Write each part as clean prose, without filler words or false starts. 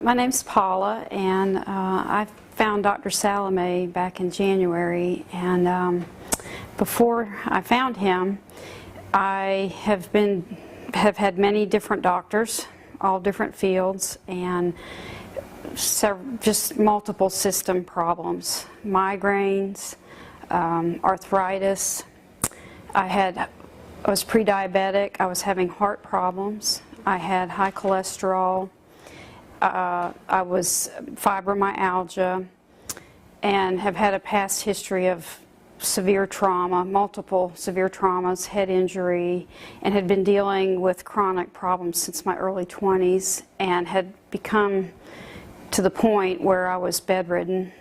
My name's Paula, and I found Dr. Salamay back in January, and before I found him, I have had many different doctors, all different fields, and just multiple system problems, migraines, arthritis. I was pre-diabetic. I was having heart problems. I had high cholesterol. I was fibromyalgia, and have had a past history of severe trauma, multiple severe traumas, head injury, and had been dealing with chronic problems since my early 20s, and had become to the point where I was bedridden,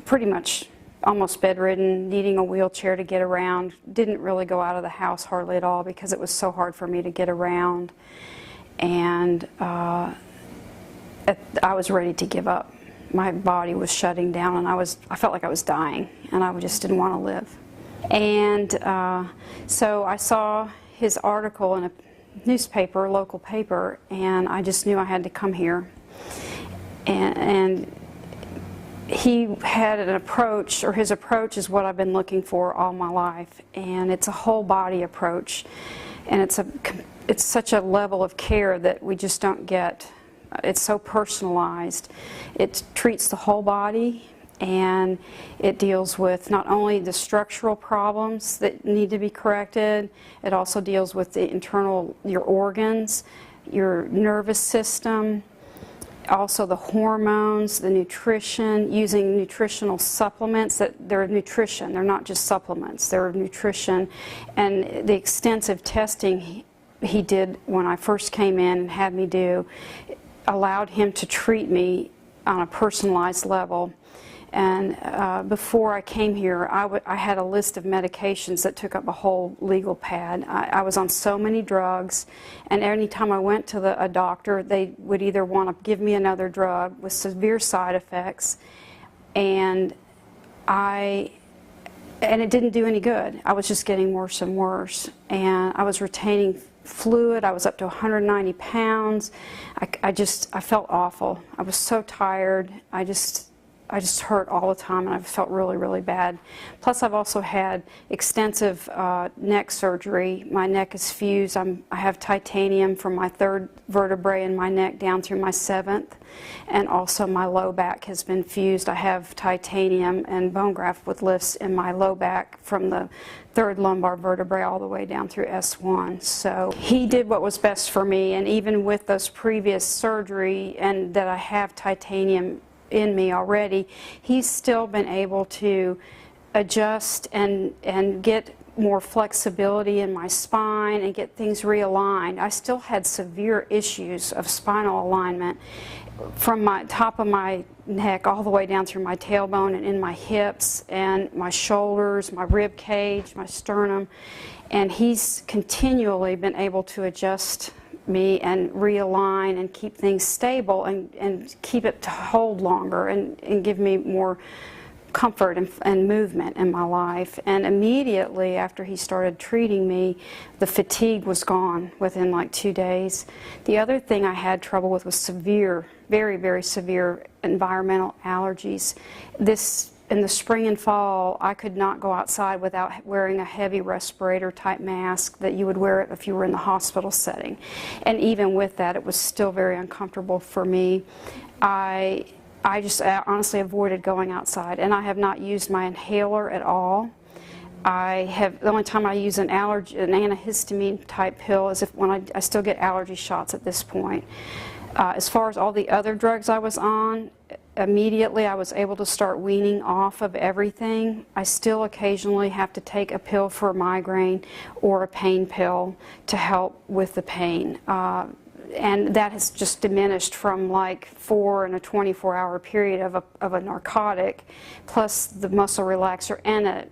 pretty much almost bedridden, needing a wheelchair to get around. Didn't really go out of the house hardly at all because it was so hard for me to get around. And I was ready to give up. My body was shutting down, and I felt like I was dying, and I just didn't want to live. And so I saw his article in a newspaper, local paper, and I just knew I had to come here. And he had an approach, or his approach is what I've been looking for all my life, and it's a whole body approach, and it's such a level of care that we just don't get. It's so personalized. It treats the whole body, and it deals with not only the structural problems that need to be corrected, it also deals with the your organs, your nervous system, also the hormones, the nutrition, using nutritional supplements. They're nutrition, they're not just supplements, they're nutrition. And the extensive testing he did when I first came in and had me do allowed him to treat me on a personalized level. And before I came here, I had a list of medications that took up a whole legal pad. I was on so many drugs, and any time I went to a doctor, they would either want to give me another drug with severe side effects, and it didn't do any good. I was just getting worse and worse, and I was retaining fluid. I was up to 190 pounds. I felt awful. I was so tired. I just hurt all the time, and I felt really, really bad. Plus, I've also had extensive neck surgery. My neck is fused. I have titanium from my 3rd vertebrae in my neck down through my 7th, and also my low back has been fused. I have titanium and bone graft with lifts in my low back from the 3rd lumbar vertebrae all the way down through S1. So he did what was best for me, and even with those previous surgery and that I have titanium in me already, he's still been able to adjust and get more flexibility in my spine and get things realigned. I still had severe issues of spinal alignment from my top of my neck all the way down through my tailbone and in my hips and my shoulders, my rib cage, my sternum, and he's continually been able to adjust me and realign and keep things stable and keep it to hold longer and give me more comfort and movement in my life. And immediately after he started treating me, the fatigue was gone within like 2 days. The other thing I had trouble with was severe, very, very severe environmental allergies. In the spring and fall, I could not go outside without wearing a heavy respirator type mask that you would wear if you were in the hospital setting. And even with that, it was still very uncomfortable for me. I just honestly avoided going outside, and I have not used my inhaler at all. The only time I use an antihistamine type pill is when I still get allergy shots at this point. As far as all the other drugs I was on, immediately I was able to start weaning off of everything. I still occasionally have to take a pill for a migraine or a pain pill to help with the pain. And that has just diminished from like 4 in a 24-hour period of a narcotic, plus the muscle relaxer and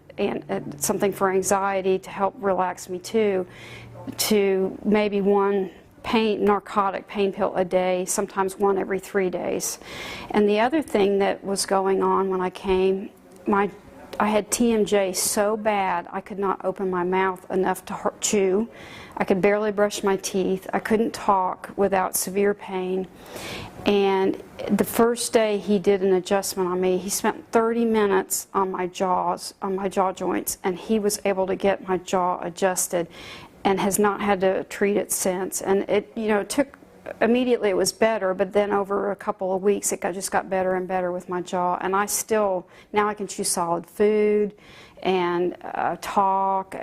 something for anxiety to help relax me too, to maybe one narcotic pain pill a day, sometimes one every 3 days. And the other thing that was going on when I came, I had TMJ so bad I could not open my mouth enough to chew. I could barely brush my teeth. I couldn't talk without severe pain. And the first day he did an adjustment on me, he spent 30 minutes on my jaws, on my jaw joints, and he was able to get my jaw adjusted and has not had to treat it since. And it, you know, took, immediately it was better, but then over a couple of weeks it just got better and better with my jaw. And I still, now I can chew solid food and talk.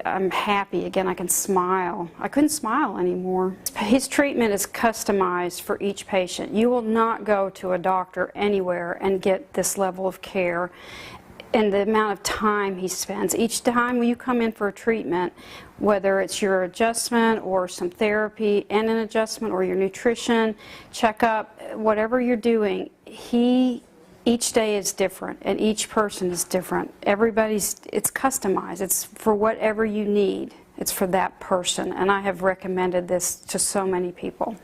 I'm happy again. I can smile. I couldn't smile anymore. His treatment is customized for each patient. You will not go to a doctor anywhere and get this level of care and the amount of time he spends. Each time when you come in for a treatment, whether it's your adjustment or some therapy and an adjustment or your nutrition checkup, whatever you're doing, each day is different and each person is different. It's customized. It's for whatever you need. It's for that person, and I have recommended this to so many people.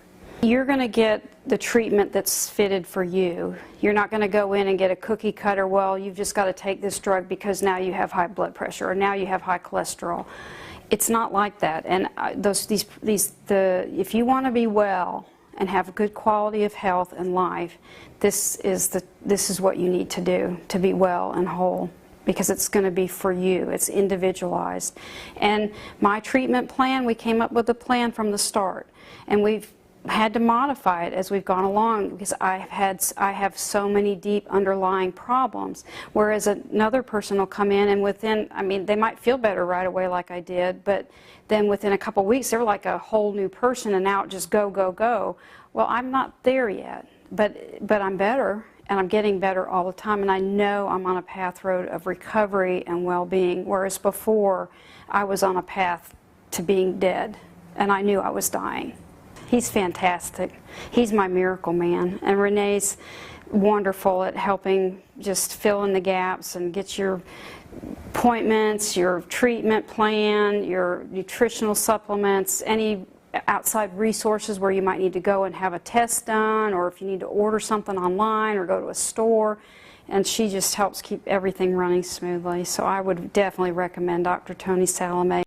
You're going to get the treatment that's fitted for you. You're not going to go in and get a cookie cutter, well, you've just got to take this drug because now you have high blood pressure or now you have high cholesterol. It's not like that. And if you want to be well and have a good quality of health and life, this is what you need to do to be well and whole, because it's going to be for you. It's individualized. And my treatment plan, we came up with a plan from the start, and we've had to modify it as we've gone along because I have so many deep underlying problems, whereas another person will come in and within, I mean, they might feel better right away like I did, but then within a couple weeks they're like a whole new person and now it just go, go, go. Well, I'm not there yet, but I'm better, and I'm getting better all the time, and I know I'm on a path road of recovery and well-being, whereas before I was on a path to being dead and I knew I was dying. He's fantastic. He's my miracle man. And Renee's wonderful at helping just fill in the gaps and get your appointments, your treatment plan, your nutritional supplements, any outside resources where you might need to go and have a test done, or if you need to order something online or go to a store. And she just helps keep everything running smoothly. So I would definitely recommend Dr. Tony Salamay.